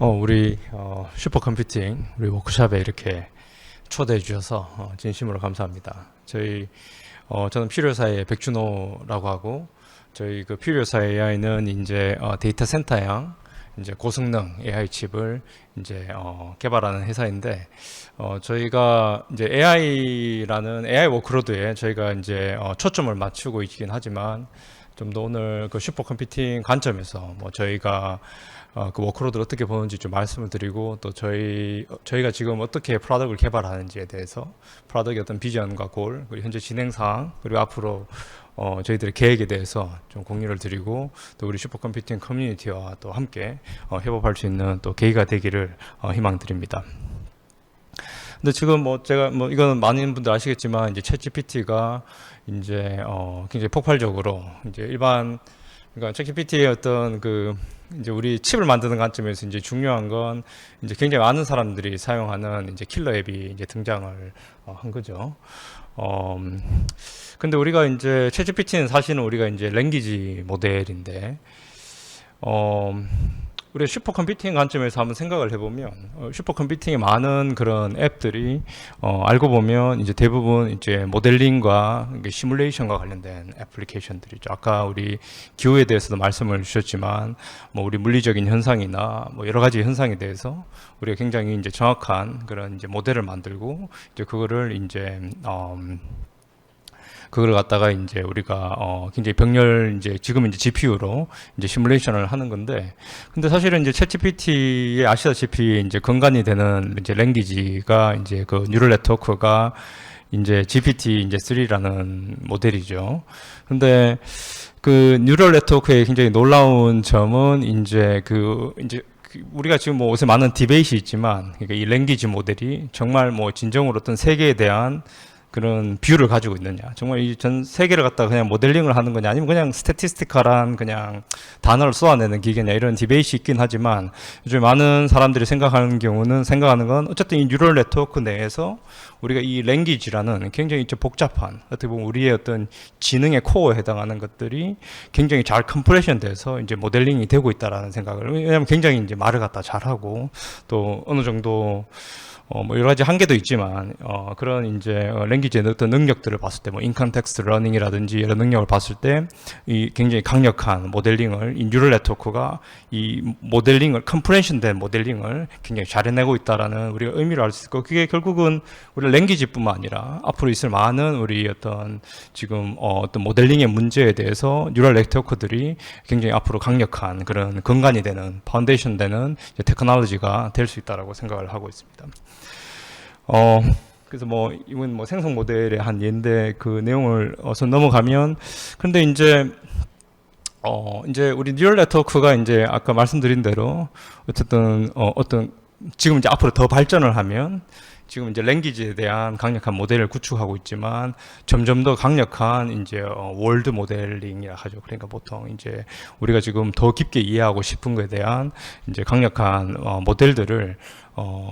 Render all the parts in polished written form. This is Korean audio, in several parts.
우리 슈퍼컴퓨팅 우리 워크숍에 이렇게 초대해 주셔서 진심으로 감사합니다. 저는 퓨리오사의 백준호라고 하고, 저희 그 퓨리오사 AI는 이제 데이터 센터형 이제 고성능 AI 칩을 이제 개발하는 회사인데, 저희가 이제 AI라는 AI 워크로드에 저희가 이제 초점을 맞추고 있긴 하지만, 좀 더 오늘 그 슈퍼컴퓨팅 관점에서 저희가 그 워크로드를 어떻게 보는지 좀 말씀을 드리고, 또 저희가 지금 어떻게 프로덕트를 개발하는지에 대해서 프로덕트의 어떤 비전과 골, 그리고 현재 진행 사항, 그리고 앞으로 저희들의 계획에 대해서 좀 공유를 드리고, 또 우리 슈퍼컴퓨팅 커뮤니티와 또 함께 협업할 수 있는 또 계기가 되기를 희망드립니다. 근데 지금 제가 이거는 많은 분들 아시겠지만, 이제 챗GPT가 이제 굉장히 폭발적으로 이제 그러니까 챗GPT의 어떤 이제 우리 칩을 만드는 관점에서 이제 중요한 건 이제 굉장히 많은 사람들이 사용하는 이제 킬러 앱이 이제 등장을 한 거죠. 근데 우리가 이제 챗GPT는 사실은 우리가 이제 랭귀지 모델인데, 우리 슈퍼컴퓨팅 관점에서 한번 생각을 해보면, 슈퍼컴퓨팅의 많은 그런 앱들이 알고 보면 이제 대부분 이제 모델링과 시뮬레이션과 관련된 애플리케이션들이죠. 아까 우리 기후에 대해서도 말씀을 주셨지만, 우리 물리적인 현상이나 여러 가지 현상에 대해서 우리가 굉장히 이제 정확한 그런 이제 모델을 만들고, 이제 그거를 그걸 갖다가 이제 우리가 굉장히 이제 지금 이제 GPU로 이제 시뮬레이션을 하는 건데, 근데 사실은 이제 챗GPT에 아시다시피 이제 근간이 되는 이제 랭귀지가 이제 그 뉴럴 네트워크가 이제 GPT 이제 3라는 모델이죠. 근데 그 뉴럴 네트워크의 굉장히 놀라운 점은 이제 우리가 지금 요새 많은 디베이트이 있지만, 그러니까 이 랭귀지 모델이 정말 진정으로 어떤 세계에 대한 그런 뷰를 가지고 있느냐, 정말 이 전 세계를 갖다가 그냥 모델링을 하는 거냐, 아니면 그냥 스태티스티컬한 그냥 단어를 쏘아내는 기계냐, 이런 디베이트이 있긴 하지만, 요즘 많은 사람들이 생각하는 건 어쨌든 이 뉴럴 네트워크 내에서 우리가 이 랭귀지라는 굉장히 복잡한, 어떻게 보면 우리의 어떤 지능의 코어에 해당하는 것들이 굉장히 잘 컴프레션 돼서 이제 모델링이 되고 있다라는 생각을, 왜냐하면 굉장히 이제 말을 갖다 잘하고, 또 어느 정도 여러 가지 한계도 있지만, 그런 이제 랭귀지의 어떤 능력들을 봤을 때, 인컨텍스트 러닝이라든지 이런 능력을 봤을 때, 이 굉장히 강력한 모델링을, 이 뉴럴 네트워크가 이 모델링을, 컴프레션된 모델링을 굉장히 잘 해내고 있다라는 우리가 의미를 알 수 있고, 그게 결국은 우리 랭귀지뿐만 아니라 앞으로 있을 많은 우리 지금 어떤 모델링의 문제에 대해서 뉴럴 네트워크들이 굉장히 앞으로 강력한 그런 근간이 되는, 파운데이션 되는 테크놀로지가 될 수 있다라고 생각을 하고 있습니다. 그래서 이건 생성 모델의 한 예인데, 그 내용을 넘어가면, 근데 이제 우리 뉴럴 네트워크가 이제 아까 말씀드린 대로 어쨌든 지금 이제 앞으로 더 발전을 하면, 지금 이제 랭귀지에 대한 강력한 모델을 구축하고 있지만, 점점 더 강력한 이제 월드 모델링이라 하죠. 그러니까 보통 이제 우리가 지금 더 깊게 이해하고 싶은 것에 대한 이제 강력한 모델들을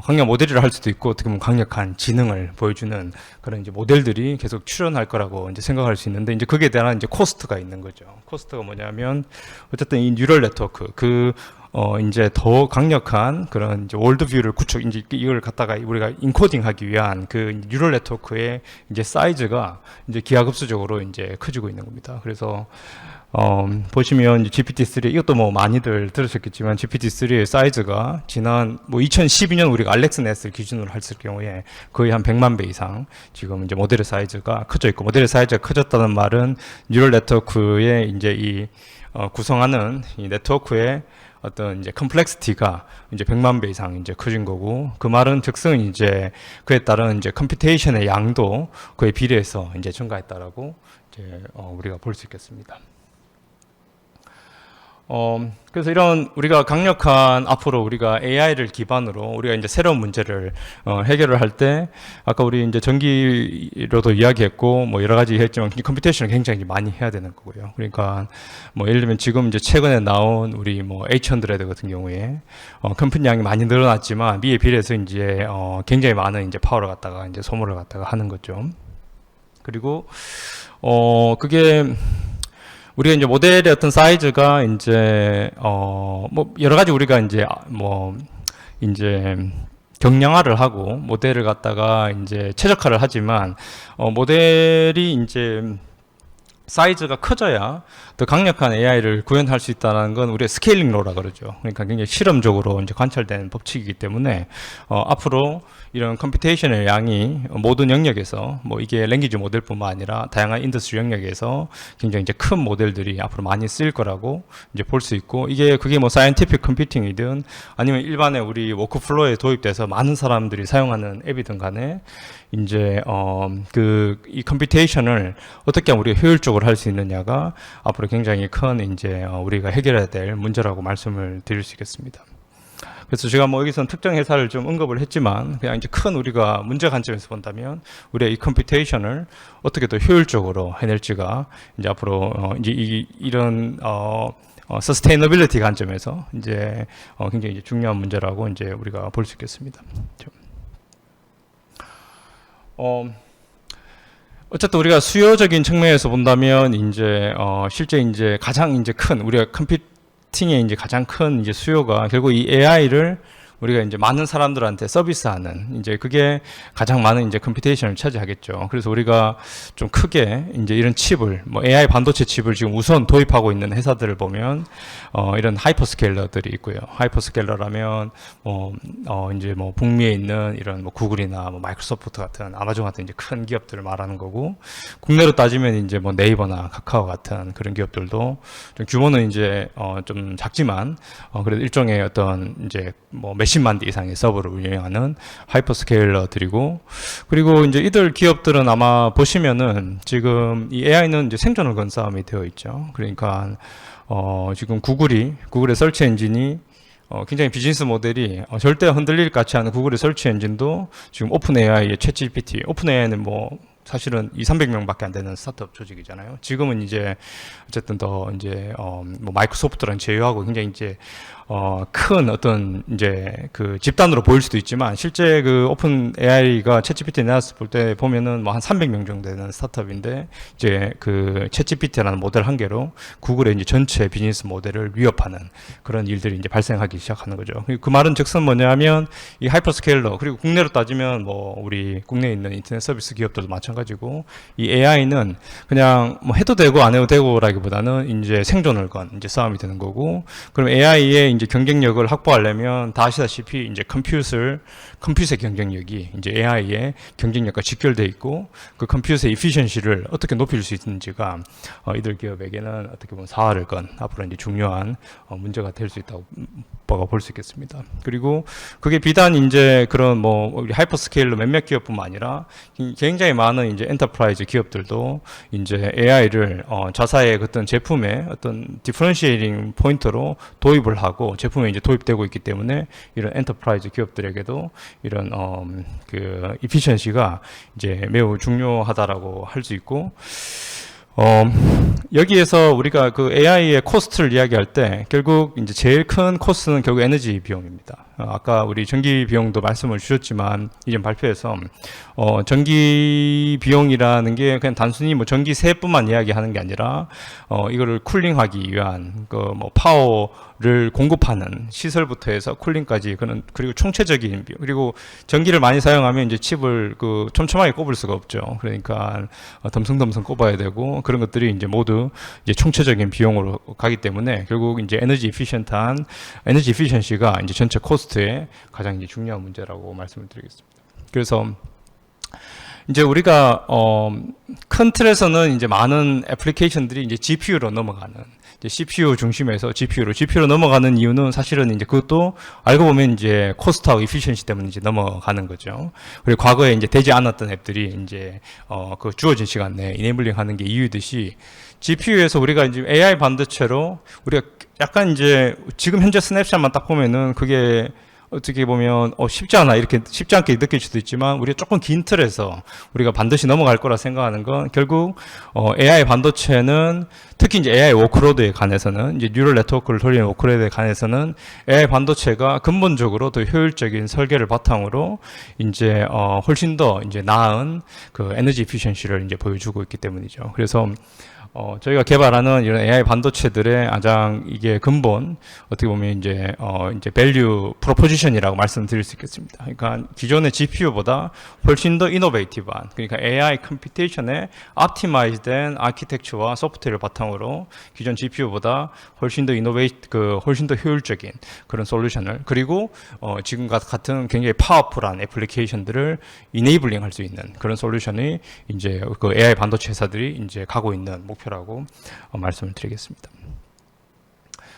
강력 모델이라 할 수도 있고, 어떻게 보면 강력한 지능을 보여주는 그런 이제 모델들이 계속 출현할 거라고 이제 생각할 수 있는데, 이제 거기에 대한 이제 코스트가 있는 거죠. 코스트가 뭐냐면, 어쨌든 이 뉴럴 네트워크, 이제 더 강력한 그런 이제 월드뷰를 이제 이걸 갖다가 우리가 인코딩하기 위한 그 뉴럴 네트워크의 이제 사이즈가 이제 기하급수적으로 이제 커지고 있는 겁니다. 그래서 보시면 이제 GPT-3, 이것도 많이들 들으셨겠지만, GPT-3의 사이즈가 지난 2012년 우리가 알렉스넷을 기준으로 했을 경우에 거의 한 100만 배 이상 지금 이제 모델의 사이즈가 커져 있고, 모델의 사이즈가 커졌다는 말은 뉴럴 네트워크의 이제 구성하는 이 네트워크의 어떤 이제 컴플렉시티가 이제 100만 배 이상 이제 커진 거고, 그 말은 즉슨 이제 그에 따른 이제 컴퓨테이션의 양도 그에 비례해서 이제 증가했다라고 이제 우리가 볼 수 있겠습니다. 그래서 이런 우리가 강력한, 앞으로 우리가 AI를 기반으로 우리가 이제 새로운 문제를 해결을 할 때, 아까 우리 이제 전기로도 이야기했고 여러 가지 했지만, 컴퓨테이션을 굉장히 많이 해야 되는 거고요. 그러니까 예를 들면 지금 이제 최근에 나온 우리 H100 같은 경우에 컴퓨팅량이 많이 늘어났지만, 미에 비례해서 이제 굉장히 많은 이제 파워를 갖다가 이제 소모를 갖다가 하는 거죠. 그리고 그게 우리가 이제 모델의 어떤 사이즈가 이제 뭐 여러 가지 우리가 이제 뭐 이제 경량화를 하고 모델을 갖다가 이제 최적화를 하지만 모델이 이제 사이즈가 커져야 더 강력한 AI를 구현할 수 있다는 건 우리가 스케일링 로라 그러죠. 그러니까 굉장히 실험적으로 이제 관찰된 법칙이기 때문에 앞으로 이런 컴퓨테이션의 양이 모든 영역에서 뭐 이게 랭귀지 모델뿐만 아니라 다양한 인더스트리 영역에서 굉장히 이제 큰 모델들이 앞으로 많이 쓰일 거라고 이제 볼 수 있고 그게 뭐 사이언티픽 컴퓨팅이든 아니면 일반의 우리 워크플로우에 도입돼서 많은 사람들이 사용하는 앱이든 간에 이제 이 컴퓨테이션을 어떻게 하면 우리가 효율적으로 할 수 있느냐가 앞으로 굉장히 큰 이제 우리가 해결해야 될 문제라고 말씀을 드릴 수 있겠습니다. 그래서 제가 뭐 여기서는 특정 회사를 좀 언급을 했지만 그냥 이제 큰 우리가 문제 관점에서 본다면 우리가 이 컴퓨테이션을 어떻게 더 효율적으로 해낼지가 이제 앞으로 이제 이런 서스테이너빌리티 관점에서 이제 굉장히 이제 중요한 문제라고 이제 우리가 볼 수 있겠습니다. 어쨌든 우리가 수요적인 측면에서 본다면 이제 실제 이제 가장 이제 큰 우리가 컴퓨팅의 이제 가장 큰 이제 수요가 결국 이 AI를 우리가 이제 많은 사람들한테 서비스하는 이제 그게 가장 많은 이제 컴퓨테이션을 차지하겠죠. 그래서 우리가 좀 크게 이제 이런 칩을 뭐 AI 반도체 칩을 지금 우선 도입하고 있는 회사들을 보면 이런 하이퍼스케일러들이 있고요. 하이퍼스케일러라면 이제 뭐 북미에 있는 이런 뭐 구글이나 뭐 마이크로소프트 같은 아마존 같은 이제 큰 기업들을 말하는 거고 국내로 따지면 이제 뭐 네이버나 카카오 같은 그런 기업들도 좀 규모는 이제 좀 작지만 그래도 일종의 어떤 이제 뭐 몇십만 대 이상의 서버를 운영하는 하이퍼스케일러들이고 그리고 이제 이들 기업들은 아마 보시면은 지금 이 AI는 이제 생존을 건 싸움이 되어 있죠. 그러니까 지금 구글의 서치 엔진이 굉장히 비즈니스 모델이 절대 흔들릴 것 같지 않은 구글의 서치 엔진도 지금 오픈 AI의 챗 GPT, 오픈 AI는 뭐 사실은 200~300명밖에 안 되는 스타트업 조직이잖아요. 지금은 이제 어쨌든 더 이제 뭐 마이크로소프트랑 제휴하고 굉장히 이제 큰 어떤 이제 그 집단으로 보일 수도 있지만 실제 그 오픈 AI가 챗GPT 내놨을 때 보면은 뭐 한 300명 정도 되는 스타트업인데 이제 그 챗GPT라는 모델 한 개로 구글의 이제 전체 비즈니스 모델을 위협하는 그런 일들이 이제 발생하기 시작하는 거죠. 그 말은 즉슨 뭐냐면 이 하이퍼스케일러 그리고 국내로 따지면 뭐 우리 국내에 있는 인터넷 서비스 기업들도 마찬가지고 이 AI는 그냥 뭐 해도 되고 안 해도 되고라기보다는 이제 생존을 건 이제 싸움이 되는 거고 그럼 AI의 이제 경쟁력을 확보하려면 다 아시다시피 이제 컴퓨터의 경쟁력이 이제 AI의 경쟁력과 직결되어 있고 그 컴퓨터의 이피션시를 어떻게 높일 수 있는지가 이들 기업에게는 어떻게 보면 사활을 건 앞으로 이제 중요한 문제가 될 수 있다고 볼 수 있겠습니다. 그리고 그게 비단 이제 그런 뭐 우리 하이퍼스케일러 몇몇 기업뿐만 아니라 굉장히 많은 이제 엔터프라이즈 기업들도 이제 AI를 자사의 어떤 제품의 어떤 디퍼런시에이팅 포인트로 도입을 하고 제품에 이제 도입되고 있기 때문에 이런 엔터프라이즈 기업들에게도 이런 그 이피션시가 이제 매우 중요하다라고 할 수 있고 여기에서 우리가 그 AI의 코스트를 이야기할 때 결국 이제 제일 큰 코스트는 결국 에너지 비용입니다. 아까 우리 전기 비용도 말씀을 주셨지만 이전 발표에서 전기 비용이라는 게 그냥 단순히 뭐 전기세뿐만 이야기하는 게 아니라 이거를 쿨링하기 위한 그 뭐 파워를 공급하는 시설부터 해서 쿨링까지 그리고 총체적인 비용 그리고 전기를 많이 사용하면 이제 칩을 그 촘촘하게 꼽을 수가 없죠. 그러니까 덤성덤성 꼽아야 되고 그런 것들이 이제 모두 이제 총체적인 비용으로 가기 때문에 결국 이제 에너지 이피션시가 이제 전체 코스트의 가장 이제 중요한 문제라고 말씀을 드리겠습니다. 그래서 이제 우리가 큰 틀에서는 이제 많은 애플리케이션들이 이제 GPU로 넘어가는 이제 CPU 중심에서 GPU로 넘어가는 이유는 사실은 이제 그것도 알고 보면 이제 코스트하고 이피션시 때문에 이제 넘어가는 거죠. 그리고 과거에 이제 되지 않았던 앱들이 이제 그 주어진 시간 내에 이네이블링 하는 게 이유듯이 GPU에서 우리가 이제 AI 반도체로 우리가 약간 이제 지금 현재 스냅샷만 딱 보면은 그게 어떻게 보면 쉽지 않게 느낄 수도 있지만 우리가 조금 긴 틀에서 우리가 반드시 넘어갈 거라 생각하는 건 결국 AI 반도체는 특히 이제 AI 워크로드에 관해서는 이제 뉴럴 네트워크를 돌리는 워크로드에 관해서는 AI 반도체가 근본적으로 더 효율적인 설계를 바탕으로 이제 훨씬 더 이제 나은 그 에너지 에피션시를 이제 보여주고 있기 때문이죠. 그래서 저희가 개발하는 이런 AI 반도체들의 가장 이게 근본 어떻게 보면 이제 밸류 프로포지션이라고 말씀드릴 수 있겠습니다. 그러니까 기존의 GPU보다 훨씬 더 이노베이티브한, 그러니까 AI 컴퓨테이션에 optimize된 아키텍처와 소프트웨어를 바탕으로 기존 GPU보다 훨씬 더 훨씬 더 효율적인 그런 솔루션을, 그리고 지금과 같은 굉장히 파워풀한 애플리케이션들을 이네이블링 할 수 있는 그런 솔루션이 이제 그 AI 반도체 회사들이 이제 가고 있는 목표라고 말씀을 드리겠습니다.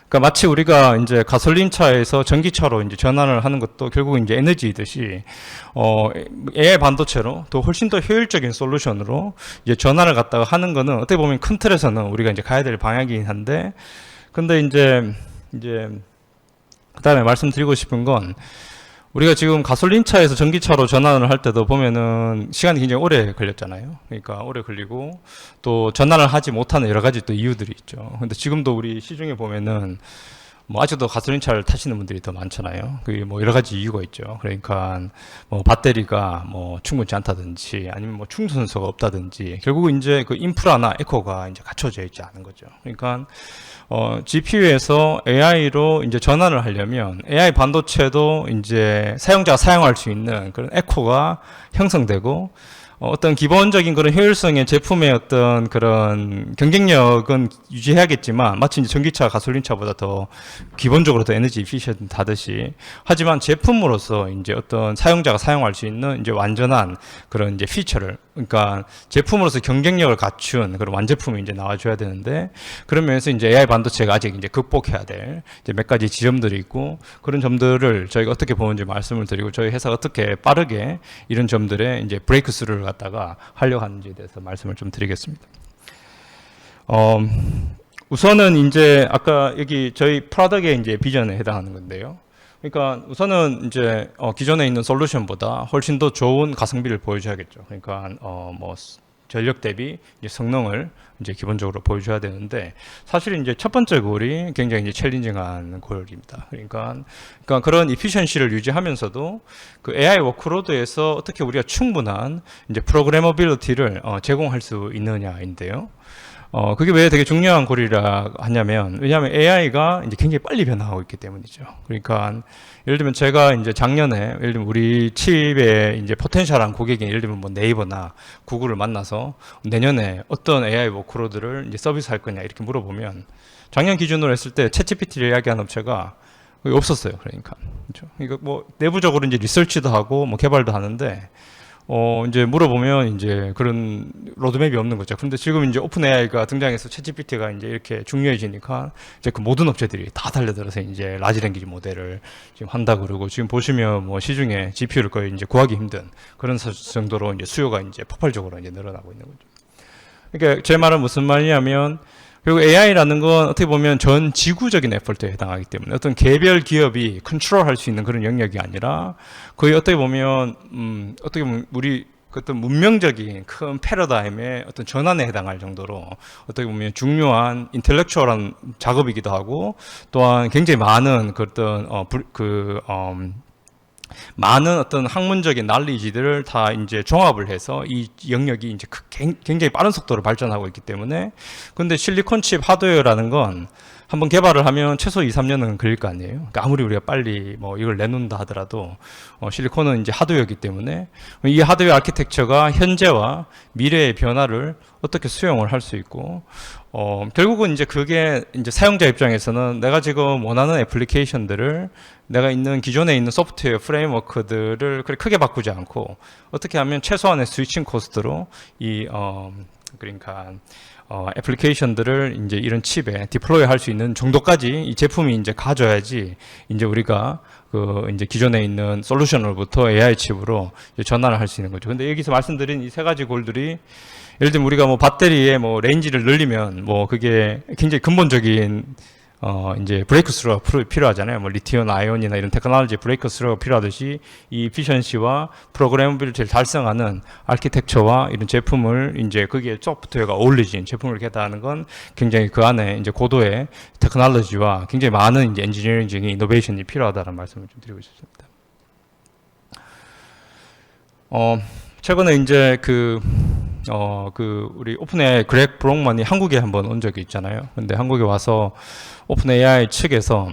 그러니까 마치 우리가 이제 가솔린차에서 전기차로 이제 전환을 하는 것도 결국 이제 에너지이듯이 AI 반도체로 또 훨씬 더 효율적인 솔루션으로 이제 전환을 갖다가 하는 거는 어떻게 보면 큰 틀에서는 우리가 이제 가야 될 방향이긴 한데, 근데 이제 그다음에 말씀드리고 싶은 건, 우리가 지금 가솔린차에서 전기차로 전환을 할 때도 보면은 시간이 굉장히 오래 걸렸잖아요. 그러니까 오래 걸리고 또 전환을 하지 못하는 여러 가지 또 이유들이 있죠. 근데 지금도 우리 시중에 보면은 뭐 아직도 가솔린차를 타시는 분들이 더 많잖아요. 그게 뭐 여러 가지 이유가 있죠. 그러니까 뭐 배터리가 뭐 충분치 않다든지, 아니면 뭐 충전소가 없다든지, 결국은 이제 그 인프라나 에코가 이제 갖춰져 있지 않은 거죠. 그러니까 GPU에서 AI로 이제 전환을 하려면 AI 반도체도 이제 사용자가 사용할 수 있는 그런 에코가 형성되고, 어떤 기본적인 그런 효율성의 제품의 어떤 그런 경쟁력은 유지해야겠지만, 마치 이제 전기차, 가솔린차보다 더 기본적으로 더 에너지 이피션트 하듯이, 하지만 제품으로서 이제 어떤 사용자가 사용할 수 있는 이제 완전한 그런 이제 피처를, 그러니까 제품으로서 경쟁력을 갖춘 그런 완제품이 이제 나와줘야 되는데, 그런 면에서 이제 AI 반도체가 아직 이제 극복해야 될 이제 몇 가지 지점들이 있고, 그런 점들을 저희가 어떻게 보는지 말씀을 드리고, 저희 회사가 어떻게 빠르게 이런 점들에 이제 브레이크스루를 갖다가 하려고 하는지에 대해서 말씀을 좀 드리겠습니다. 우선은 이제 아까 여기 저희 프로덕트의 이제 비전에 해당하는 건데요. 그러니까 우선은 이제 기존에 있는 솔루션보다 훨씬 더 좋은 가성비를 보여줘야겠죠. 그러니까 뭐 전력 대비 이제 성능을 이제 기본적으로 보여줘야 되는데, 사실 이제 첫 번째 골이 굉장히 이제 챌린징한 골입니다. 그러니까 그런 이피션시를 유지하면서도 그 AI 워크로드에서 어떻게 우리가 충분한 이제 프로그래머빌리티를 제공할 수 있느냐인데요. 그게 왜 되게 중요한 고리라 하냐면, 왜냐하면 AI가 이제 굉장히 빨리 변화하고 있기 때문이죠. 그러니까 예를 들면 제가 이제 작년에 예를 들면 우리 칩에 이제 포텐셜한 고객인 예를 들면 뭐 네이버나 구글을 만나서 내년에 어떤 AI 워크로드를 이제 서비스할 거냐 이렇게 물어보면, 작년 기준으로 했을 때 챗GPT를 이야기한 업체가 거의 없었어요. 그러니까 그렇죠? 이거 뭐 내부적으로 이제 리서치도 하고 뭐 개발도 하는데, 이제 물어보면 이제 그런 로드맵이 없는 거죠. 근데 지금 이제 오픈 AI가 등장해서 챗GPT가 이제 이렇게 중요해지니까 이제 그 모든 업체들이 다 달려들어서 이제 라지 랭귀지 모델을 지금 한다 그러고, 지금 보시면 뭐 시중에 GPU를 거의 이제 구하기 힘든 그런 정도로 이제 수요가 이제 폭발적으로 이제 늘어나고 있는 거죠. 그러니까 제 말은 무슨 말이냐면, 그리고 AI라는 건 어떻게 보면 전 지구적인 에포트에 해당하기 때문에 어떤 개별 기업이 컨트롤할 수 있는 그런 영역이 아니라, 거의 어떻게 보면 우리 어떤 문명적인 큰 패러다임의 어떤 전환에 해당할 정도로 어떻게 보면 중요한 인텔렉추얼한 작업이기도 하고, 또한 굉장히 많은 그 어떤 많은 어떤 학문적인 난리지들을 다 이제 종합을 해서 이 영역이 이제 굉장히 빠른 속도로 발전하고 있기 때문에, 근데 실리콘 칩 하드웨어라는 건 한번 개발을 하면 최소 2, 3년은 걸릴 거 아니에요. 그러니까 아무리 우리가 빨리 뭐 이걸 내놓는다 하더라도 실리콘은 이제 하드웨어이기 때문에 이 하드웨어 아키텍처가 현재와 미래의 변화를 어떻게 수용을 할 수 있고, 결국은 이제 그게 이제 사용자 입장에서는 내가 지금 원하는 애플리케이션들을 내가 있는 기존에 있는 소프트웨어 프레임워크들을 그렇게 크게 바꾸지 않고 어떻게 하면 최소한의 스위칭 코스트로 그러니까 애플리케이션들을 이제 이런 칩에 디플로이 할 수 있는 정도까지 이 제품이 이제 가져야지 이제 우리가 그 이제 기존에 있는 솔루션으로부터 AI 칩으로 전환을 할 수 있는 거죠. 근데 여기서 말씀드린 이 세 가지 골들이, 예를 들면 우리가 뭐 배터리의 뭐 레인지를 늘리면 뭐 그게 굉장히 근본적인 이제 브레이크스루가 필요하잖아요. 뭐 리티엄 아이온이나 이런 테크놀로지 브레이크스루가 필요하듯이 이 이피션시와 프로그래머빌리티를 달성하는 아키텍처와 이런 제품을 이제 거기에 소프트웨어가 어울리진 제품을 개발하는 건 굉장히 그 안에 이제 고도의 테크놀로지와 굉장히 많은 이제 엔지니어링적인 이노베이션이 필요하다는 말씀을 좀 드리고 싶습니다. 최근에 이제 우리 오픈AI 그렉 브록만이 한국에 한번 온 적이 있잖아요. 근데 한국에 와서 오픈AI 측에서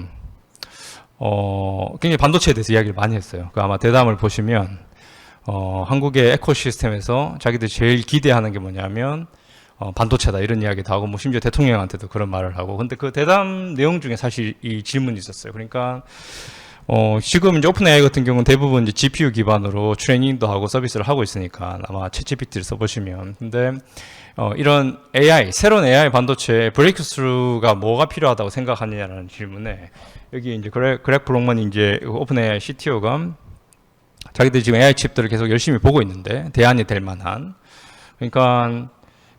굉장히 반도체에 대해서 이야기를 많이 했어요. 그 아마 대담을 보시면 한국의 에코시스템에서 자기들이 제일 기대하는 게 뭐냐면 반도체다 이런 이야기도 하고 뭐 심지어 대통령한테도 그런 말을 하고. 근데 그 대담 내용 중에 사실 이 질문이 있었어요. 그러니까 지금 이제 오픈AI 같은 경우는 대부분 이제 GPU 기반으로 트레이닝도 하고 서비스를 하고 있으니까 아마 챗GPT를 써보시면. 근데 이런 AI, 새로운 AI 반도체의 브레이크스루가 뭐가 필요하다고 생각하느냐라는 질문에 여기 이제 그렉 브록만이 이제 오픈AI CTO가 자기들이 지금 AI 칩들을 계속 열심히 보고 있는데 대안이 될 만한. 그러니까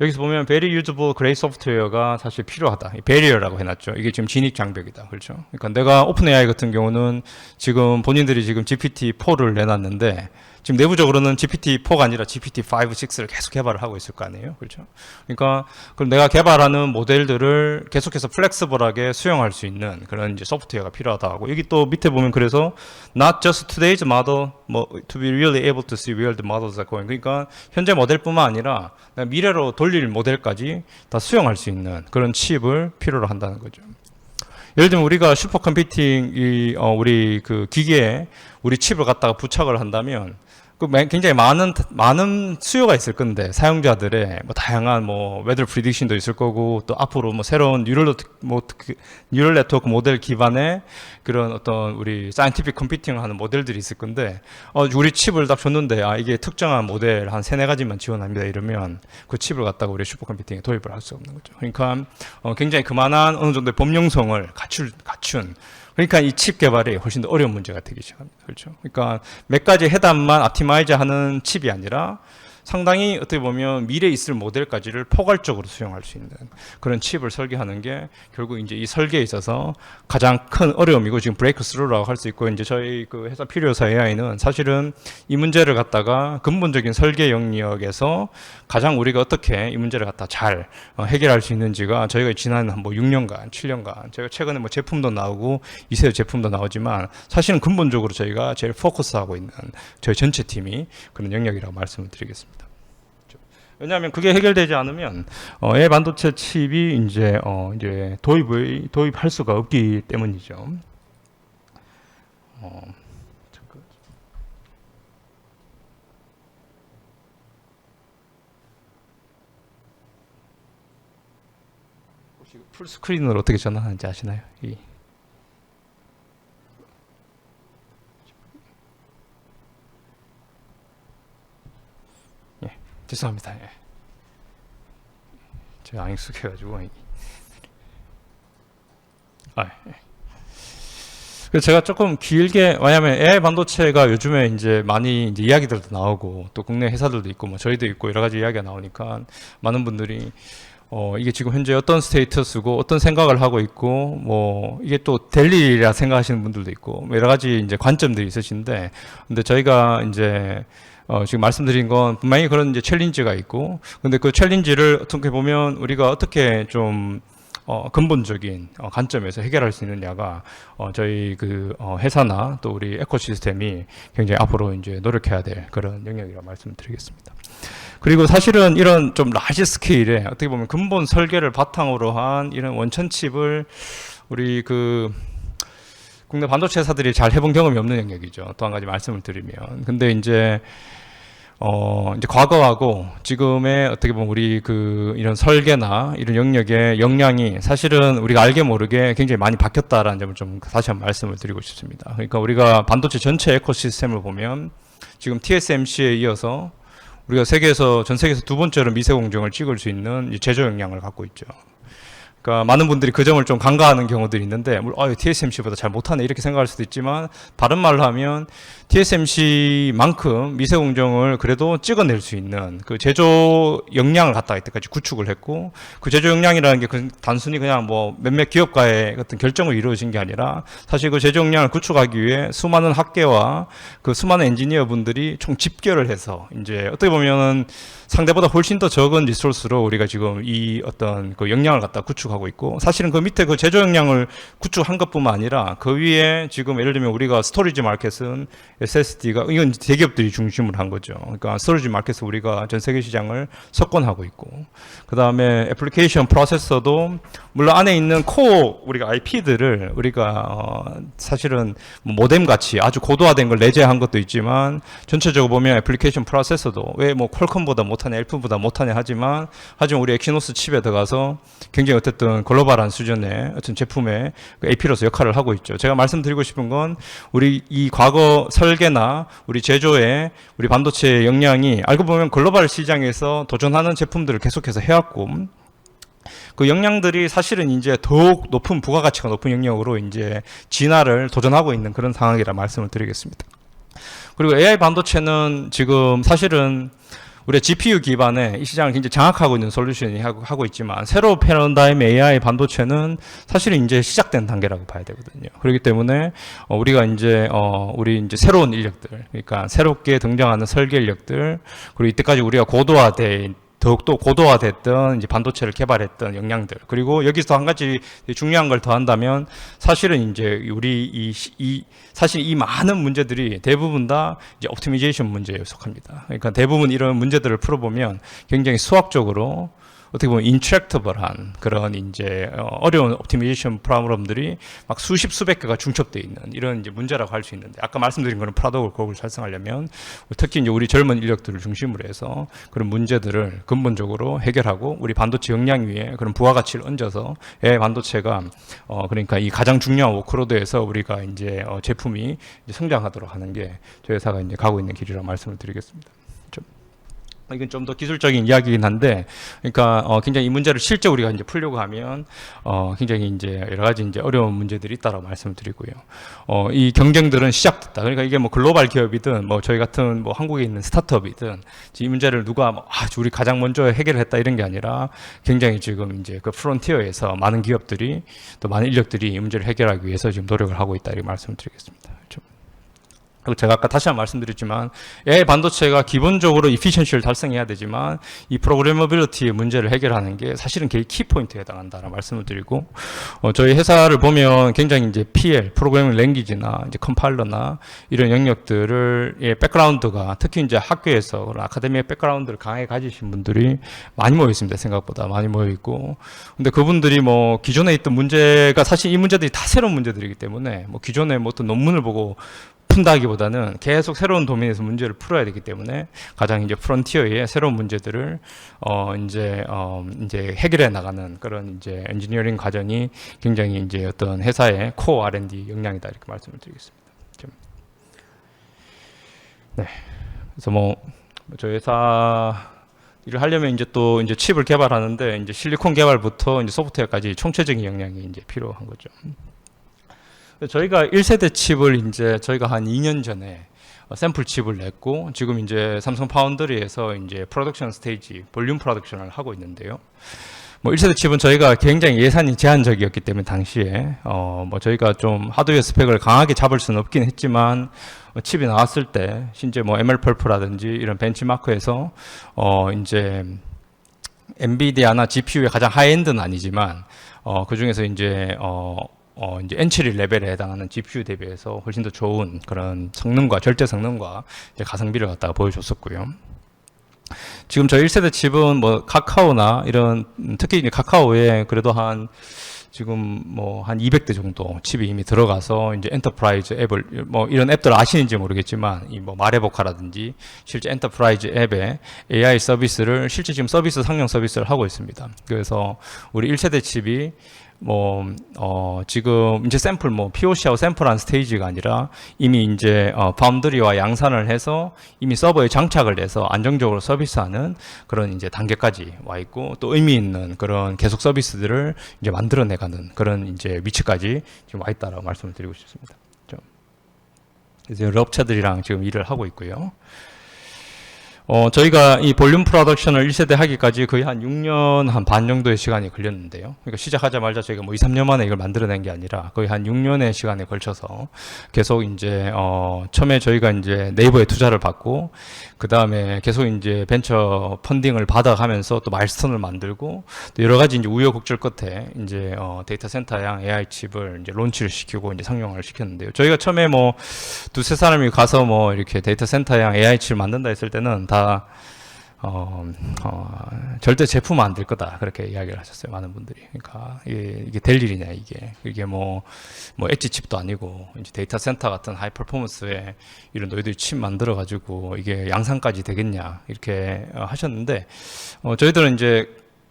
여기서 보면 Very Usable Gray Software가 사실 필요하다. Barrier라고 해놨죠. 이게 지금 진입 장벽이다. 그렇죠? 그러니까 내가 오픈AI 같은 경우는 지금 본인들이 지금 GPT-4를 내놨는데 지금 내부적으로는 GPT-4가 아니라 GPT-5, 6를 계속 개발을 하고 있을 거 아니에요. 그렇죠? 그러니까 그럼 내가 개발하는 모델들을 계속해서 플렉스블하게 수용할 수 있는 그런 이제 소프트웨어가 필요하다 하고, 여기 또 밑에 보면 그래서 not just today's model, 뭐 to be really able to see where the models are going. 그러니까 현재 모델뿐만 아니라 미래로 돌릴 모델까지 다 수용할 수 있는 그런 칩을 필요로 한다는 거죠. 예를 들면 우리가 슈퍼컴퓨팅이 우리 그 기계에 우리 칩을 갖다가 부착을 한다면 굉장히 많은 수요가 있을 건데, 사용자들의 뭐 다양한 뭐 웨더 프리딕션도 있을 거고, 또 앞으로 뭐 새로운 뉴럴 네트워크 모델 기반의 그런 어떤 우리 사이언티픽 컴퓨팅을 하는 모델들이 있을 건데, 우리 칩을 딱 줬는데 이게 특정한 모델 한 3-4가지만 지원합니다 이러면 그 칩을 갖다가 우리 슈퍼컴퓨팅에 도입을 할 수 없는 거죠. 그러니까 굉장히 그만한 어느 정도의 범용성을 갖춘 그러니까 이 칩 개발이 훨씬 더 어려운 문제가 되기 시작합니다. 그렇죠? 그러니까 몇 가지 해답만 옵티마이즈 하는 칩이 아니라 상당히 어떻게 보면 미래에 있을 모델까지를 포괄적으로 수용할 수 있는 그런 칩을 설계하는 게 결국 이제 이 설계에 있어서 가장 큰 어려움이고, 지금 브레이크스루라고 할 수 있고, 이제 저희 그 회사 필요사 AI는 사실은 이 문제를 갖다가 근본적인 설계 영역에서 가장 우리가 어떻게 이 문제를 갖다 잘 해결할 수 있는지가 저희가 지난 뭐 6년간, 7년간, 제가 최근에 뭐 제품도 나오고 이세 제품도 나오지만 사실은 근본적으로 저희가 제일 포커스하고 있는 저희 전체 팀이 그런 영역이라고 말씀을 드리겠습니다. 왜냐하면 그게 해결되지 않으면 AI 반도체 칩이 이제 도입할 수가 없기 때문이죠. 혹시 풀 스크린으로 어떻게 전환하는지 아시나요? 죄송합니다. 예. 제가 안 익숙해가지고. 예. 그래서 제가 조금 길게, 왜냐하면 AI 반도체가 요즘에 이제 많이 이제 이야기들도 나오고, 또 국내 회사들도 있고, 뭐 저희도 있고 여러 가지 이야기가 나오니까 많은 분들이 이게 지금 현재 어떤 스테이터스고 어떤 생각을 하고 있고, 뭐 이게 또 될 일이라 생각하시는 분들도 있고, 여러 가지 이제 관점들이 있으신데, 근데 저희가 이제 지금 말씀드린 건 분명히 그런 이제 챌린지가 있고, 근데 그 챌린지를 어떻게 보면 우리가 어떻게 좀 근본적인 관점에서 해결할 수 있느냐가 저희 그 회사나 또 우리 에코시스템이 굉장히 앞으로 이제 노력해야 될 그런 영역이라고 말씀드리겠습니다. 그리고 사실은 이런 좀 라지 스케일에 어떻게 보면 근본 설계를 바탕으로 한 이런 원천 칩을 우리 그 국내 반도체 회사들이 잘 해본 경험이 없는 영역이죠. 또 한 가지 말씀을 드리면. 근데 이제 과거하고 지금의 어떻게 보면 우리 그 이런 설계나 이런 영역의 역량이 사실은 우리가 알게 모르게 굉장히 많이 바뀌었다라는 점을 좀 다시 한번 말씀을 드리고 싶습니다. 그러니까 우리가 반도체 전체 에코시스템을 보면 지금 TSMC에 이어서 우리가 전 세계에서 두 번째로 미세 공정을 찍을 수 있는 제조 역량을 갖고 있죠. 그러니까 많은 분들이 그 점을 좀 간과하는 경우들이 있는데, TSMC보다 잘 못하네 이렇게 생각할 수도 있지만, 다른 말로 하면 TSMC만큼 미세 공정을 그래도 찍어낼 수 있는 그 제조 역량을 갖다가 이때까지 구축을 했고, 그 제조 역량이라는 게 단순히 그냥 뭐 몇몇 기업가의 어떤 결정으로 이루어진 게 아니라 사실 그 제조 역량을 구축하기 위해 수많은 학계와 그 수많은 엔지니어 분들이 총 집결을 해서 이제 어떻게 보면은 상대보다 훨씬 더 적은 리소스로 우리가 지금 이 어떤 그 역량을 갖다 구축하고 있고, 사실은 그 밑에 그 제조 역량을 구축한 것뿐만 아니라 그 위에 지금 예를 들면 우리가 스토리지 마켓은 SSD가 이건 대기업들이 중심으로 한 거죠. 그러니까 스토리지 마켓에서 우리가 전 세계 시장을 석권하고 있고, 그 다음에 애플리케이션 프로세서도 물론 안에 있는 코어 우리가 IP들을 우리가 사실은 뭐 모뎀 같이 아주 고도화된 걸 내재한 것도 있지만 전체적으로 보면 애플리케이션 프로세서도 왜 뭐 퀄컴보다 못하냐, 엘프보다 못하냐 하지만 우리 엑시노스 칩에 들어가서 굉장히 어쨌든 글로벌한 수준의 어떤 제품의 AP로서 역할을 하고 있죠. 제가 말씀드리고 싶은 건 우리 이 과거 설계나 우리 제조의 우리 반도체 역량이 알고 보면 글로벌 시장에서 도전하는 제품들을 계속해서 해왔고, 그 역량들이 사실은 이제 더욱 높은 부가가치가 높은 영역으로 이제 진화를 도전하고 있는 그런 상황이라 말씀을 드리겠습니다. 그리고 AI 반도체는 지금 사실은 우리 GPU 기반의 이 시장을 굉장히 장악하고 있는 솔루션이 하고 있지만, 새로 패러다임 AI 반도체는 사실은 이제 시작된 단계라고 봐야 되거든요. 그렇기 때문에 우리가 이제 우리 이제 새로운 인력들, 그러니까 새롭게 등장하는 설계 인력들, 그리고 이때까지 우리가 더욱더 고도화됐던 이제 반도체를 개발했던 역량들, 그리고 여기서 한 가지 중요한 걸 더한다면 사실은 이제 우리 사실 이 많은 문제들이 대부분 다 이제 옵티미제이션 문제에 속합니다. 그러니까 대부분 이런 문제들을 풀어보면 굉장히 수학적으로 어떻게 보면 인트랙터블한 그런 이제 어려운 옵티미제이션 프로그램들이 막 수백 개가 중첩되어 있는 이런 이제 문제라고 할 수 있는데, 아까 말씀드린 거는 프라덕을 그걸 달성하려면 특히 이제 우리 젊은 인력들을 중심으로 해서 그런 문제들을 근본적으로 해결하고 우리 반도체 역량 위에 그런 부가가치를 얹어서 AI 반도체가 그러니까 이 가장 중요한 워크로드에서 우리가 이제 제품이 이제 성장하도록 하는 게 저희 회사가 이제 가고 있는 길이라고 말씀을 드리겠습니다. 이건 좀 더 기술적인 이야기이긴 한데, 그러니까 굉장히 이 문제를 실제 우리가 이제 풀려고 하면 굉장히 이제 여러 가지 이제 어려운 문제들이 있다라고 말씀을 드리고요. 이 경쟁들은 시작됐다. 그러니까 이게 뭐 글로벌 기업이든 뭐 저희 같은 뭐 한국에 있는 스타트업이든 이 문제를 누가 우리 가장 먼저 해결했다 이런 게 아니라 굉장히 지금 이제 그 프론티어에서 많은 기업들이 또 많은 인력들이 이 문제를 해결하기 위해서 지금 노력을 하고 있다 이렇게 말씀을 드리겠습니다. 그리고 제가 아까 다시 한번 말씀드렸지만 AI 반도체가 기본적으로 이피션시를 달성해야 되지만 이 프로그래머빌리티의 문제를 해결하는 게 사실은 키포인트에 해당한다라는 말씀을 드리고, 저희 회사를 보면 굉장히 이제 PL, 프로그래밍 랭귀지나 이제 컴파일러나 이런 영역들을 백그라운드가 특히 이제 학교에서 그런 아카데미의 백그라운드를 강하게 가지신 분들이 많이 모여 있습니다. 생각보다 많이 모여 있고, 근데 그분들이 뭐 기존에 있던 문제가 사실 이 문제들이 다 새로운 문제들이기 때문에 뭐 기존에 뭐 어떤 논문을 보고 푼다기보다는 계속 새로운 도면에서 문제를 풀어야 되기 때문에 가장 이제 프론티어의 새로운 문제들을 이제 해결해 나가는 그런 이제 엔지니어링 과정이 굉장히 이제 어떤 회사의 코어 R&D 역량이다 이렇게 말씀을 드리겠습니다. 네. 그래서 뭐 저희 회사 일을 하려면 이제 또 이제 칩을 개발하는데 이제 실리콘 개발부터 이제 소프트웨어까지 총체적인 역량이 이제 필요한 거죠. 저희가 1세대 칩을 이제 저희가 한 2년 전에 샘플 칩을 냈고, 지금 이제 삼성 파운드리에서 이제 프로덕션 스테이지, 볼륨 프로덕션을 하고 있는데요. 뭐 1세대 칩은 저희가 굉장히 예산이 제한적이었기 때문에 당시에 뭐 저희가 좀 하드웨어 스펙을 강하게 잡을 수는 없긴 했지만 칩이 나왔을 때 실제 뭐 MLPerf라든지 이런 벤치마크에서 이제 엔비디아나 GPU의 가장 하이엔드는 아니지만 그 중에서 이제 엔트리 레벨에 해당하는 GPU 대비해서 훨씬 더 좋은 그런 성능과 절대 성능과 이제 가성비를 갖다가 보여줬었고요. 지금 저희 1세대 칩은 뭐 카카오나 이런 특히 이제 카카오에 그래도 지금 뭐 한 200대 정도 칩이 이미 들어가서 이제 엔터프라이즈 앱을 뭐 이런 앱들 아시는지 모르겠지만 이 뭐 말해보카라든지 실제 엔터프라이즈 앱에 AI 서비스를 실제 지금 상용 서비스를 하고 있습니다. 그래서 우리 1세대 칩이 지금 이제 샘플 POC하고 샘플한 스테이지가 아니라 이미 이제 파운드리와 양산을 해서 이미 서버에 장착을 해서 안정적으로 서비스하는 그런 이제 단계까지 와 있고, 또 의미 있는 그런 계속 서비스들을 이제 만들어내가는 그런 이제 위치까지 지금 와 있다라고 말씀을 드리고 싶습니다. 그래서 업체들이랑 지금 일을 하고 있고요. 저희가 이 볼륨 프로덕션을 1세대 하기까지 거의 한 6년 한 반 정도의 시간이 걸렸는데요. 그러니까 시작하자마자 저희가 뭐 2, 3년 만에 이걸 만들어낸 게 아니라 거의 한 6년의 시간에 걸쳐서 계속 이제, 처음에 저희가 이제 네이버에 투자를 받고, 그 다음에 계속 이제 벤처 펀딩을 받아가면서 또 마일스톤을 만들고, 또 여러 가지 이제 우여곡절 끝에 이제, 데이터 센터형 AI 칩을 이제 론치를 시키고 이제 상용화를 시켰는데요. 저희가 처음에 뭐 두세 사람이 가서 뭐 이렇게 데이터 센터형 AI 칩을 만든다 했을 때는 다 절대 제품 안 될 거다 그렇게 이야기를 하셨어요, 많은 분들이. 그러니까 이게 될 일이냐, 이게 뭐 엣지 칩도 아니고 이제 데이터 센터 같은 하이 퍼포먼스에 이런 너희들이 칩 만들어 가지고 이게 양산까지 되겠냐 이렇게 하셨는데, 저희들은 이제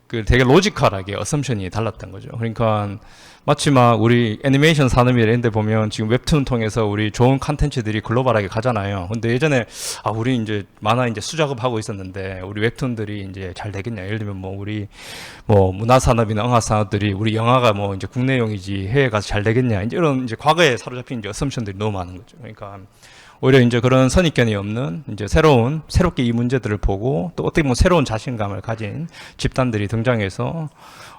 그 되게 로지컬하게 어썸션이 달랐던 거죠. 그러니까 마치 막 우리 애니메이션 산업이나 이런 데 보면 지금 웹툰 통해서 우리 좋은 컨텐츠들이 글로벌하게 가잖아요. 근데 예전에 우리 이제 만화 이제 수작업하고 있었는데 우리 웹툰들이 이제 잘 되겠냐. 예를 들면 뭐 우리 뭐 문화 산업이나 응화 산업들이 우리 영화가 뭐 이제 국내용이지 해외 가서 잘 되겠냐. 이제 이런 이제 과거에 사로잡힌 이제 어썸션들이 너무 많은 거죠. 그러니까 오히려 이제 그런 선입견이 없는 이제 새롭게 이 문제들을 보고 또 어떻게 보면 새로운 자신감을 가진 집단들이 등장해서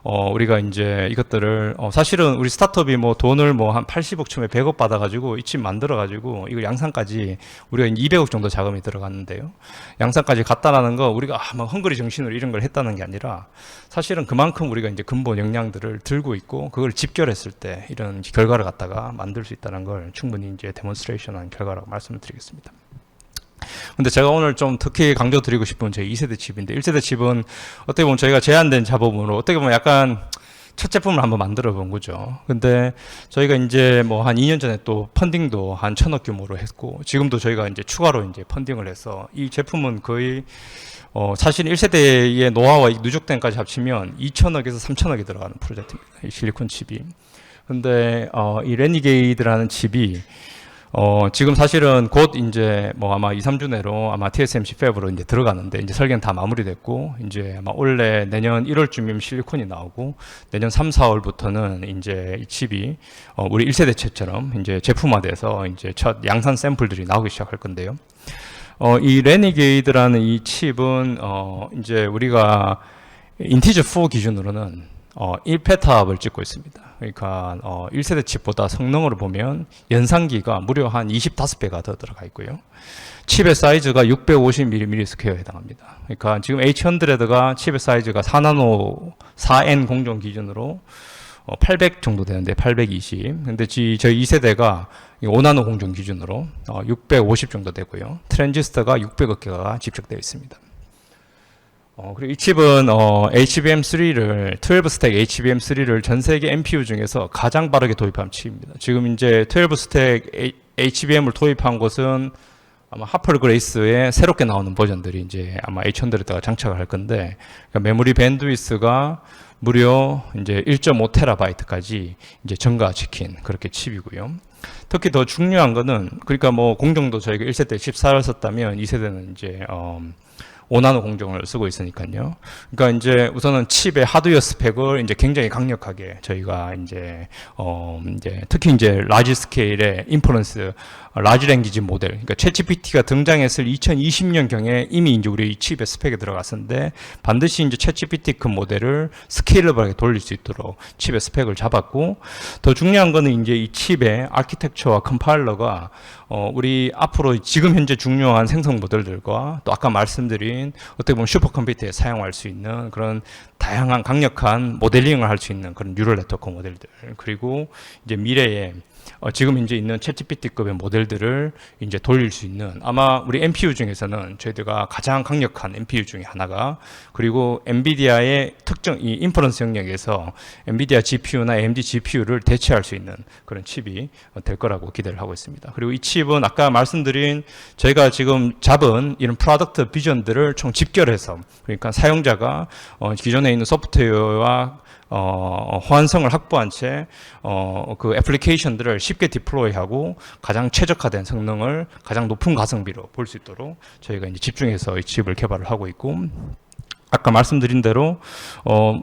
우리가 이제 이것들을 사실은 우리 스타트업이 뭐 돈을 뭐 한 80억 처음에 100억 받아가지고 이 칩 만들어가지고 이거 양산까지 우리가 200억 정도 자금이 들어갔는데요. 양산까지 갔다라는 거 우리가 막 헝그리 정신으로 이런 걸 했다는 게 아니라 사실은 그만큼 우리가 이제 근본 역량들을 들고 있고 그걸 집결했을 때 이런 결과를 갖다가 만들 수 있다는 걸 충분히 이제 데몬스트레이션한 결과라고 말씀을 드리겠습니다. 근데 제가 오늘 좀 특히 강조드리고 싶은 제 2세대 칩인데 1세대 칩은 어떻게 보면 저희가 제한된 자본으로 어떻게 보면 약간 첫 제품을 한번 만들어 본 거죠. 근데 저희가 이제 뭐 한 2년 전에 또 펀딩도 한 1,000억 규모로 했고 지금도 저희가 이제 추가로 이제 펀딩을 해서 이 제품은 거의 사실 1세대의 노하우와 누적된까지 합치면 2,000억에서 3,000억이 들어가는 프로젝트입니다. 이 실리콘 칩이. 근데 이 레니게이드라는 칩이 지금 사실은 곧 이제 뭐 아마 2, 3주 내로 아마 TSMC 팹으로 이제 들어가는데 이제 설계는 다 마무리됐고 이제 아마 올해 내년 1월쯤이면 실리콘이 나오고 내년 3, 4월부터는 이제 이 칩이 우리 1세대 칩처럼 이제 제품화돼서 이제 첫 양산 샘플들이 나오기 시작할 건데요. 이 레니게이드라는 이 칩은 이제 우리가 인티저 4 기준으로는 1페타업을 찍고 있습니다. 그러니까 1세대 칩보다 성능으로 보면 연산기가 무려 한 25배가 더 들어가 있고요. 칩의 사이즈가 650mm 스퀘어에 해당합니다. 그러니까 지금 H100가 칩의 사이즈가 4나노 4N 공정 기준으로 800 정도 되는데 820. 근데 저희 2세대가 5나노 공정 기준으로 650 정도 되고요. 트랜지스터가 600억 개가 집적되어 있습니다. 그리고 이 칩은 HBM3를 12스택 HBM3를 전 세계 NPU 중에서 가장 빠르게 도입한 칩입니다. 지금 이제 12스택 HBM을 도입한 곳은 아마 하펄 그레이스의 새롭게 나오는 버전들이 이제 아마 H100에다가 장착을 할 건데 그러니까 메모리 밴드위스가 무려 이제 1.5TB까지 이제 증가시킨 그렇게 칩이고요. 특히 더 중요한 거는 그러니까 뭐 공정도 저희가 1세대 14를 썼다면 2세대는 이제 5나노 공정을 쓰고 있으니까요. 그러니까 이제 우선은 칩의 하드웨어 스펙을 이제 굉장히 강력하게 저희가 이제 특히 이제 라지 스케일의 인퍼런스 라지 랭귀지 모델, 그러니까 챗GPT가 등장했을 2020년경에 이미 이제 우리 칩의 스펙에 들어갔었는데 반드시 이제 챗GPT 큰 모델을 스케일러블하게 돌릴 수 있도록 칩의 스펙을 잡았고 더 중요한 거는 이제 이 칩의 아키텍처와 컴파일러가 우리 앞으로 지금 현재 중요한 생성 모델들과 또 아까 말씀드린 어떻게 보면 슈퍼컴퓨터에 사용할 수 있는 그런 다양한 강력한 모델링을 할 수 있는 그런 뉴럴 네트워크 모델들 그리고 이제 미래에 지금 이제 있는 챗GPT급의 모델들을 이제 돌릴 수 있는 아마 우리 NPU 중에서는 저희들가 가장 강력한 NPU 중에 하나가 그리고 엔비디아의 특정 이 인퍼런스 영역에서 엔비디아 GPU나 AMD GPU를 대체할 수 있는 그런 칩이 될 거라고 기대를 하고 있습니다. 그리고 이 칩은 아까 말씀드린 저희가 지금 잡은 이런 프로덕트 비전들을 총 집결해서 그러니까 사용자가 기존에 있는 소프트웨어와 호환성을 확보한 채 그 애플리케이션들을 쉽게 디플로이하고 가장 최적화된 성능을 가장 높은 가성비로 볼 수 있도록 저희가 이제 집중해서 이 칩을 개발을 하고 있고 아까 말씀드린 대로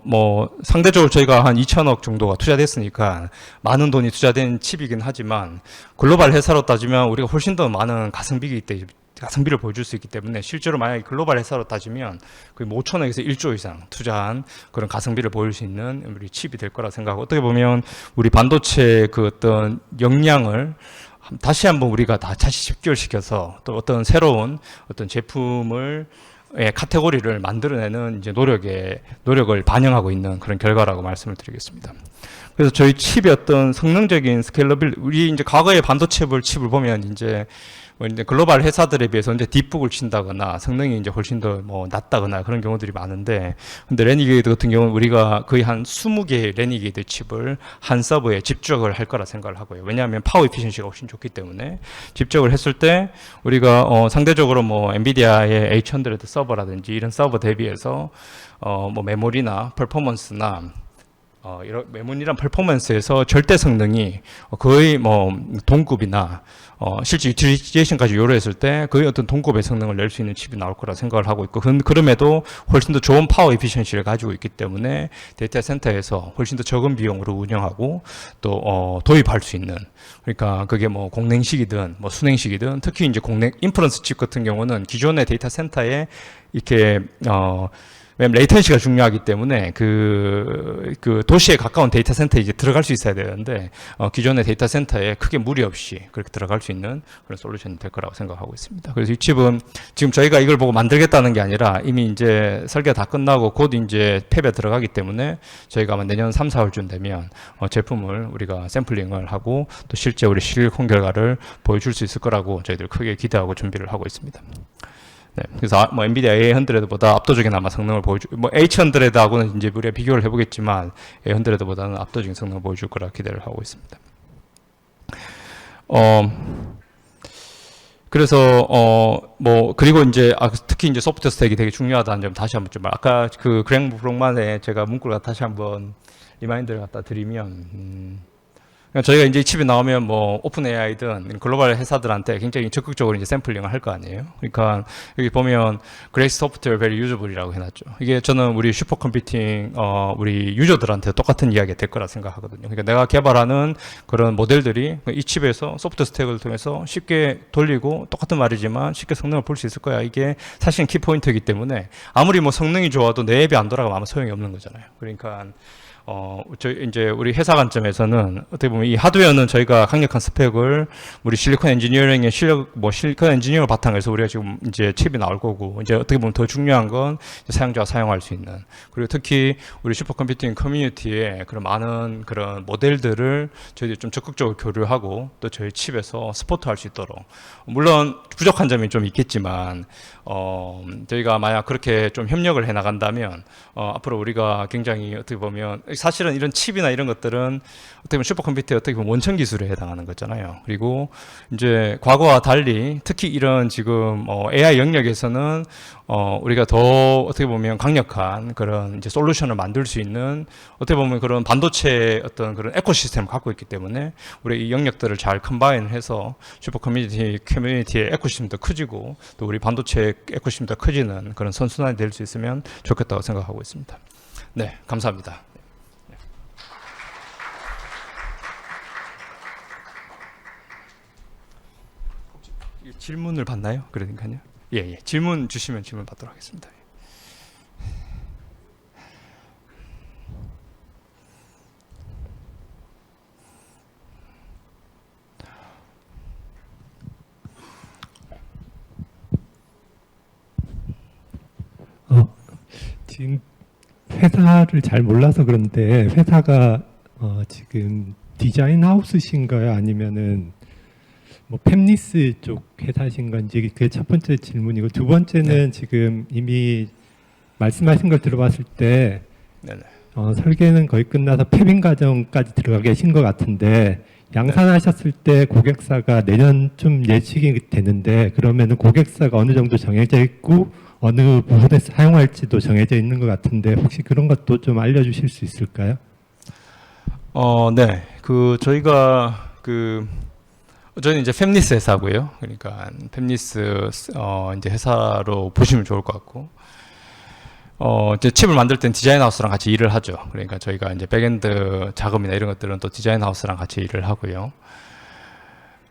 뭐 상대적으로 저희가 한 2천억 정도가 투자됐으니까 많은 돈이 투자된 칩이긴 하지만 글로벌 회사로 따지면 우리가 훨씬 더 많은 가성비이기 가성비를 보여줄 수 있기 때문에 실제로 만약에 글로벌 회사로 따지면 거의 5천억에서 1조 이상 투자한 그런 가성비를 보일 수 있는 우리 칩이 될 거라 생각하고, 어떻게 보면 우리 반도체 그 어떤 역량을 다시 한번 우리가 다시 집결시켜서 또 어떤 새로운 어떤 제품을 카테고리를 만들어내는 이제 노력을 반영하고 있는 그런 결과라고 말씀을 드리겠습니다. 그래서 저희 칩의 어떤 성능적인 스케일러빌, 우리 이제 과거의 반도체 칩을 보면 이제 뭐 이제 글로벌 회사들에 비해서 이제 뒷북을 친다거나 성능이 이제 훨씬 더 뭐 낮다거나 그런 경우들이 많은데, 근데 레니게이드 같은 경우는 우리가 거의 한 20개의 레니게이드 칩을 한 서버에 집적을 할 거라 생각을 하고요. 왜냐하면 파워 에피션시가 훨씬 좋기 때문에 집적을 했을 때 우리가 상대적으로 뭐 엔비디아의 H100 서버라든지 이런 서버 대비해서 뭐 메모리나 퍼포먼스나 이런 메모리랑 퍼포먼스에서 절대 성능이 거의 뭐 동급이나 실제 유틸리제이션까지 요구했을 때 거의 어떤 동급의 성능을 낼 수 있는 칩이 나올 거라 생각을 하고 있고, 그럼에도 훨씬 더 좋은 파워 에피션시를 가지고 있기 때문에 데이터 센터에서 훨씬 더 적은 비용으로 운영하고 또 도입할 수 있는, 그러니까 그게 뭐 공냉식이든 뭐 순행식이든, 특히 이제 인퍼런스 칩 같은 경우는 기존의 데이터 센터에 이렇게 왜냐면 레이턴시가 중요하기 때문에 그 도시에 가까운 데이터 센터에 이제 들어갈 수 있어야 되는데, 기존의 데이터 센터에 크게 무리 없이 그렇게 들어갈 수 있는 그런 솔루션이 될 거라고 생각하고 있습니다. 그래서 이 칩은 지금 저희가 이걸 보고 만들겠다는 게 아니라 이미 이제 설계가 다 끝나고 곧 이제 팹에 들어가기 때문에 저희가 아마 내년 3, 4월쯤 되면 제품을 우리가 샘플링을 하고 또 실제 우리 실리콘 결과를 보여줄 수 있을 거라고 저희들 크게 기대하고 준비를 하고 있습니다. 네, 그래서 뭐 엔비디아 A100보다 압도적인 아마 성능을 뭐 H100하고는 이제 우리가 비교를 해보겠지만 A100보다는 압도적인 성능을 보여줄 거라 기대를 하고 있습니다. 그래서 뭐 그리고 이제 특히 이제 소프트 스택이 되게 중요하다는 점 다시 한번 좀 아까 그 그랭 브록만에 제가 문구를 다시 한번 리마인드를 갖다 드리면, 저희가 이제 이 칩이 나오면 뭐 오픈 AI든 글로벌 회사들한테 굉장히 적극적으로 이제 샘플링을 할 거 아니에요. 그러니까 여기 보면 Grace Software Very Usable이라고 해놨죠. 이게 저는 우리 슈퍼컴퓨팅 우리 유저들한테 똑같은 이야기가 될 거라 생각하거든요. 그러니까 내가 개발하는 그런 모델들이 이 칩에서 소프트 스택을 통해서 쉽게 돌리고, 똑같은 말이지만 쉽게 성능을 볼 수 있을 거야. 이게 사실은 키포인트이기 때문에 아무리 뭐 성능이 좋아도 내 앱이 안 돌아가면 아무 소용이 없는 거잖아요. 그러니까 이제 우리 회사 관점에서는 어떻게 보면 이 하드웨어는 저희가 강력한 스펙을 우리 실리콘 엔지니어링의 실리콘 엔지니어를 바탕으로 해서 우리가 지금 이제 칩이 나올 거고, 이제 어떻게 보면 더 중요한 건 사용자가 사용할 수 있는, 그리고 특히 우리 슈퍼컴퓨팅 커뮤니티에 그런 많은 그런 모델들을 저희들이 좀 적극적으로 교류하고 또 저희 칩에서 스포트할 수 있도록, 물론 부족한 점이 좀 있겠지만 저희가 만약 그렇게 좀 협력을 해 나간다면 앞으로 우리가 굉장히 어떻게 보면, 사실은 이런 칩이나 이런 것들은 어떻게 보면 슈퍼컴퓨터의 어떻게 보면 원천 기술에 해당하는 거잖아요. 그리고 이제 과거와 달리 특히 이런 지금 AI 영역에서는 우리가 더 어떻게 보면 강력한 그런 이제 솔루션을 만들 수 있는 어떻게 보면 그런 반도체 어떤 그런 에코시스템을 갖고 있기 때문에 우리 이 영역들을 잘 컴바인해서 슈퍼 커뮤니티의 에코시스템도 커지고 또 우리 반도체 에코시스템도 커지는 그런 선순환이 될 수 있으면 좋겠다고 생각하고 있습니다. 네, 감사합니다. 질문을 받나요? 그러니까요. 예. 질문 주시면 질문 받도록 하겠습니다. 지금 회사를 잘 몰라서 그런데 회사가 지금 디자인 하우스신가요? 아니면은 뭐 팹리스 쪽 회사신 건지, 그게 첫 번째 질문이고, 두 번째는 지금 이미 말씀하신 걸 들어봤을 때 설계는 거의 끝나서 팹인 과정까지 들어가 계신 것 같은데, 양산하셨을 때 고객사가 내년쯤 예측이 되는데, 그러면은 고객사가 어느 정도 정해져 있고 어느 부분에 사용할지도 정해져 있는 것 같은데, 혹시 그런 것도 좀 알려주실 수 있을까요? 네. 저희는 이제 팹리스 회사고요. 그러니까 팹리스 이제 회사로 보시면 좋을 것 같고, 이제 칩을 만들 땐 디자인 하우스랑 같이 일을 하죠. 그러니까 저희가 이제 백엔드 작업이나 이런 것들은 또 디자인 하우스랑 같이 일을 하고요.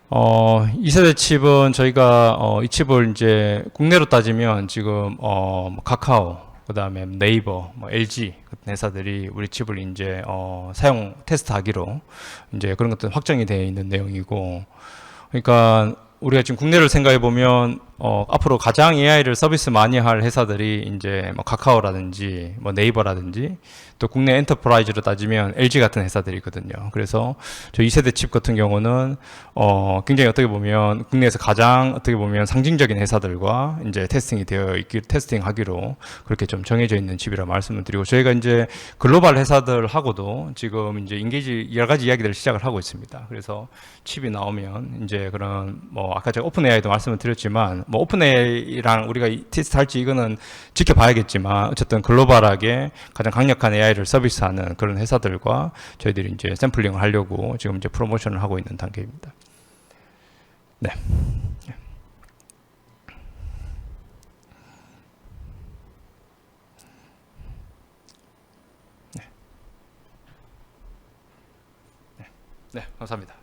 2세대 칩은 저희가 이 칩을 이제 국내로 따지면 지금 뭐 카카오, 그다음에 네이버, 뭐 LG 같은 회사들이 우리 칩을 이제 사용 테스트하기로 이제 그런 것들 확정이 되어 있는 내용이고, 그러니까 우리가 지금 국내를 생각해 보면 앞으로 가장 AI를 서비스 많이 할 회사들이 이제 뭐 카카오라든지 뭐 네이버라든지 또 국내 엔터프라이즈로 따지면 LG 같은 회사들이거든요. 그래서 저 2세대 칩 같은 경우는 굉장히 어떻게 보면 국내에서 가장 어떻게 보면 상징적인 회사들과 이제 테스팅하기로 그렇게 좀 정해져 있는 칩이라 말씀을 드리고, 저희가 이제 글로벌 회사들하고도 지금 이제 인게이지 여러 가지 이야기들을 시작을 하고 있습니다. 그래서 칩이 나오면 이제 그런 뭐 아까 제가 오픈 AI도 말씀을 드렸지만 뭐 오픈 AI랑 우리가 테스트할지 이거는 지켜봐야겠지만 어쨌든 글로벌하게 가장 강력한 AI를 서비스하는 그런 회사들과 저희들이 이제 샘플링을 하려고 지금 이제 프로모션을 하고 있는 단계입니다. 네. 네, 감사합니다.